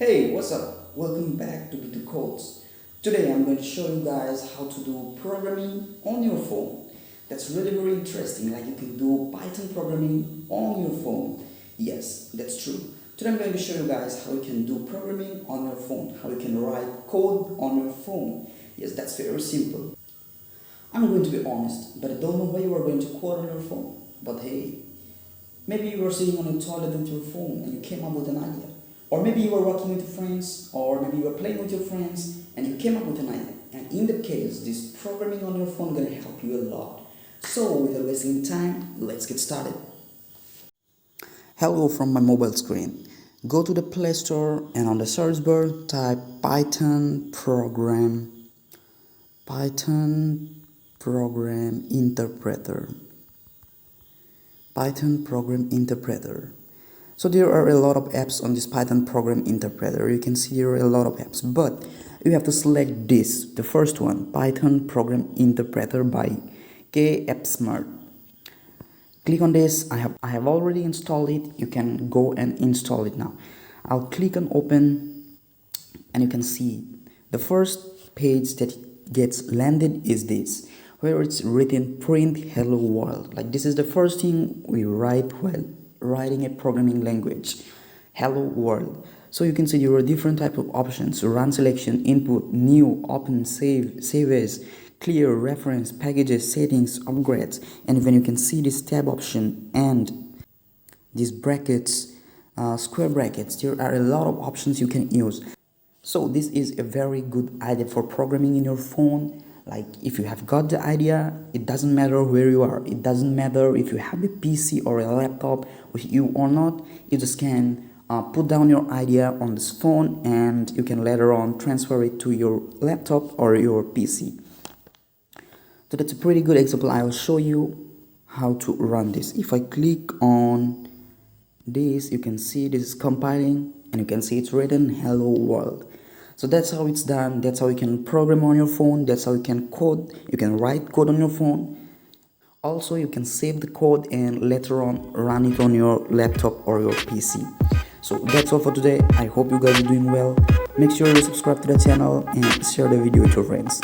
Hey, what's up? Welcome back to Little Codes. Today I'm going to show you guys how to do programming on your phone. That's really very interesting. Like you can do Python programming on your phone. Yes, that's true. Today I'm going to show you guys how you can do programming on your phone, how you can write code on your phone. Yes, that's very simple. I'm going to be honest, but I don't know why you are going to code on your phone. But hey, maybe you were sitting on the toilet with your phone and you came up with an idea. Or maybe you were walking with your friends, or maybe you were playing with your friends and you came up with an idea. And in that case, this programming on your phone is going to help you a lot. So, without wasting time, let's get started. Hello from my mobile screen. Go to the Play Store and on the search bar type Python Program Interpreter. Python Program Interpreter. So there are a lot of apps on this Python Program Interpreter. You can see there are a lot of apps, but you have to select this, the first one, Python Program Interpreter by KAppSmart. Click on this. I have already installed it. You can go and install it now. I'll click on open and you can see the first page that gets landed is this, where it's written print hello world. Like this is the first thing we write while writing a programming language, hello world. So you can see there are different type of options: run selection, input, new, open, save as, clear, reference, packages, settings, upgrades. And even you can see this tab option and these brackets, square brackets. There are a lot of options you can use. So this is a very good idea for programming in your phone. Like if you have got the idea, it doesn't matter where you are. It doesn't matter if you have a PC or a laptop with you or not. You just can put down your idea on this phone and you can later on transfer it to your laptop or your PC. So that's a pretty good example. I will show you how to run this. If I click on this, you can see this is compiling and you can see it's written hello world. So that's how it's done. That's how you can program on your phone. That's how you can code. You can write code on your phone. Also, you can save the code and later on run it on your laptop or your PC. So that's all for today. I hope you guys are doing well. Make sure you subscribe to the channel and share the video with your friends.